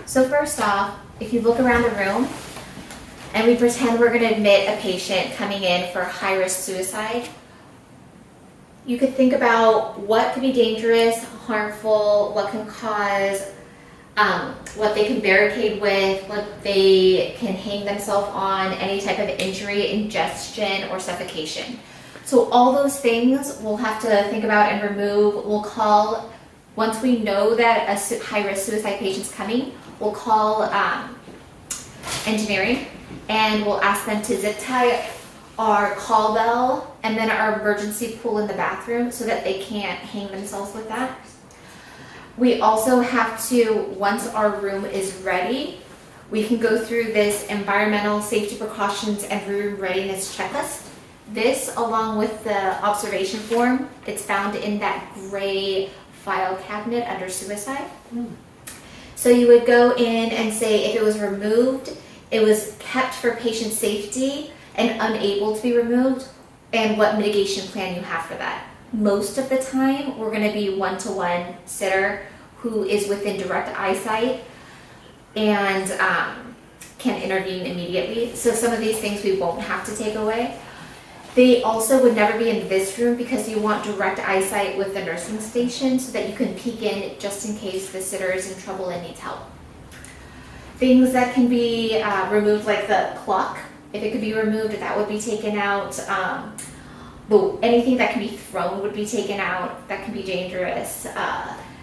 So first off, if you look around the room and we pretend we're going to admit a patient coming in for high-risk suicide, you could think about what could be dangerous, harmful, what can cause, what they can barricade with, what they can hang themselves on, any type of injury, ingestion, or suffocation. So all those things we'll have to think about and remove. We'll call, once we know that a high-risk suicide patient's coming, we'll call engineering and we'll ask them to zip tie our call bell and then our emergency pool in the bathroom so that they can't hang themselves with that. We also have to, once our room is ready, we can go through this environmental safety precautions and room readiness checklist. This, along with the observation form, it's found in that gray file cabinet under suicide. So you would go in and say if it was removed, it was kept for patient safety and unable to be removed, and what mitigation plan you have for that. Most of the time, we're going to be one-to-one sitter who is within direct eyesight and can intervene immediately. So some of these things we won't have to take away. They also would never be in this room because you want direct eyesight with the nursing station so that you can peek in just in case the sitter is in trouble and needs help. Things that can be removed, like the clock, if it could be removed, that would be taken out. Anything that can be thrown would be taken out. That can be dangerous.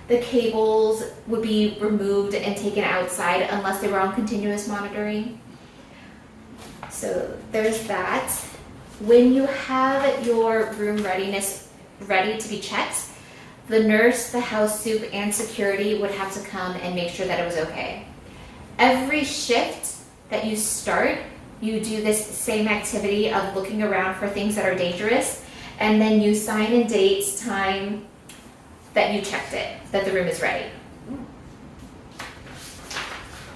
The cables would be removed and taken outside unless they were on continuous monitoring. So there's that. When you have your room readiness ready to be checked, the nurse, the house soup, and security would have to come and make sure that it was okay. Every shift that you start, you do this same activity of looking around for things that are dangerous, and then you sign and date time that you checked it, that the room is ready.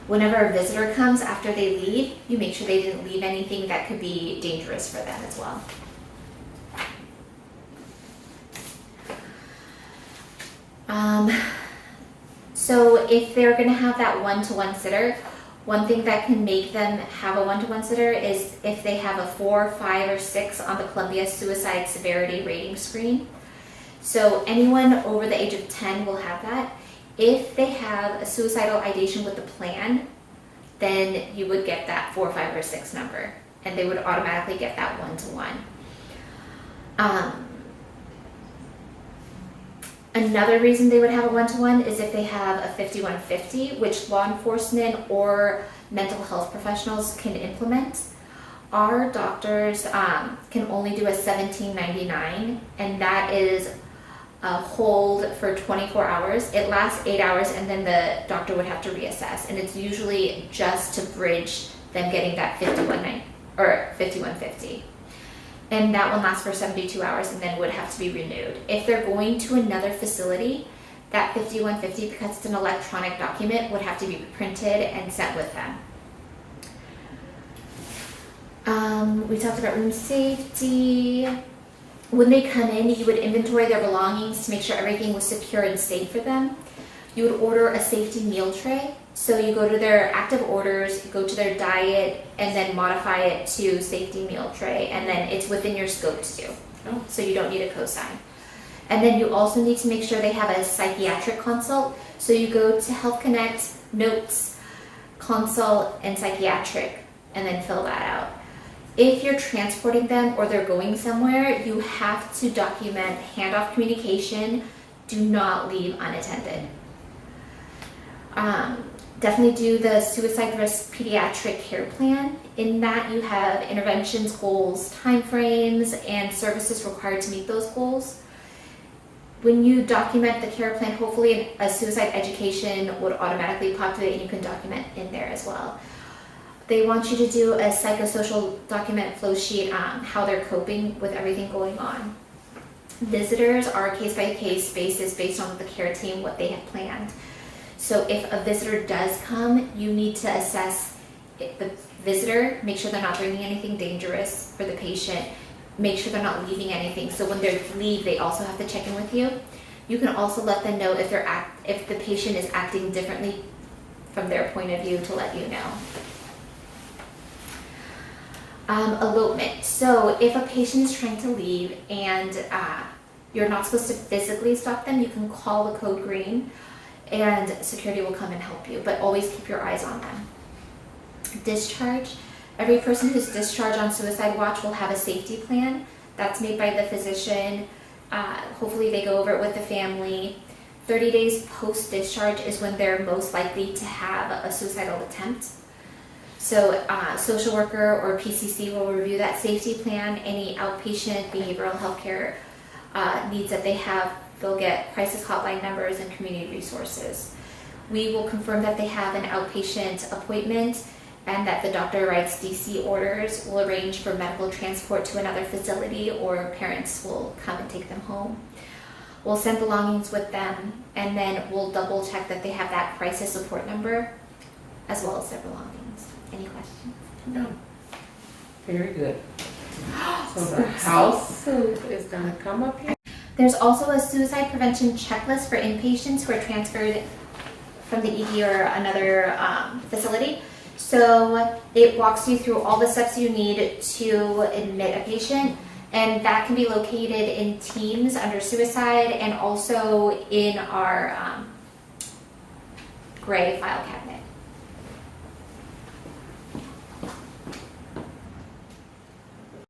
Whenever a visitor comes after they leave, you make sure they didn't leave anything that could be dangerous for them as well. So if they're going to have that one-to-one sitter, one thing that can make them have a one-to-one sitter is if they have a 4, 5, or 6 on the Columbia Suicide Severity Rating Screen. So anyone over the age of 10 will have that. If they have a suicidal ideation with the plan, then you would get that 4, 5, or 6 number, and they would automatically get that one-to-one. Another reason they would have a one-to-one is if they have a 5150, which law enforcement or mental health professionals can implement. Our doctors can only do a 1799, and that is a hold for 24 hours. It lasts 8 hours, and then the doctor would have to reassess, and it's usually just to bridge them getting that 5150. And that one lasts for 72 hours and then would have to be renewed. If they're going to another facility, that 5150, because it's an electronic document, would have to be printed and sent with them. We talked about room safety. When they come in, you would inventory their belongings to make sure everything was secure and safe for them. You would order a safety meal tray. So you go to their active orders, go to their diet, and then modify it to safety meal tray, and then it's within your scope to do. So you don't need a cosign. And then you also need to make sure they have a psychiatric consult. So you go to Health Connect, notes, consult, and psychiatric, and then fill that out. If you're transporting them or they're going somewhere, you have to document handoff communication. Do not leave unattended. Definitely do the suicide risk pediatric care plan. In that you have interventions, goals, timeframes, and services required to meet those goals. When you document the care plan, hopefully a suicide education would automatically populate and you can document in there as well. They want you to do a psychosocial document flow sheet on how they're coping with everything going on. Visitors are a case-by-case basis based on the care team, what they have planned. So if a visitor does come, you need to assess the visitor, make sure they're not bringing anything dangerous for the patient, make sure they're not leaving anything. So when they leave, they also have to check in with you. You can also let them know if the patient is acting differently from their point of view to let you know. Elopement. So if a patient is trying to leave and you're not supposed to physically stop them, you can call the code green and security will come and help you, but always keep your eyes on them. Discharge. Every person who's discharged on suicide watch will have a safety plan that's made by the physician. Hopefully they go over it with the family. 30 days post-discharge is when they're most likely to have a suicidal attempt. So social worker or PCC will review that safety plan. Any outpatient behavioral health care needs that they have, they'll get crisis hotline numbers and community resources. We will confirm that they have an outpatient appointment and that the doctor writes DC orders. We'll arrange for medical transport to another facility or parents will come and take them home. We'll send belongings with them and then we'll double check that they have that crisis support number as well as their belongings. Any questions? No. Very good. So the house is going to come up here. There's also a suicide prevention checklist for inpatients who are transferred from the ED or another facility. So it walks you through all the steps you need to admit a patient, and that can be located in Teams under suicide and also in our gray file cabinet.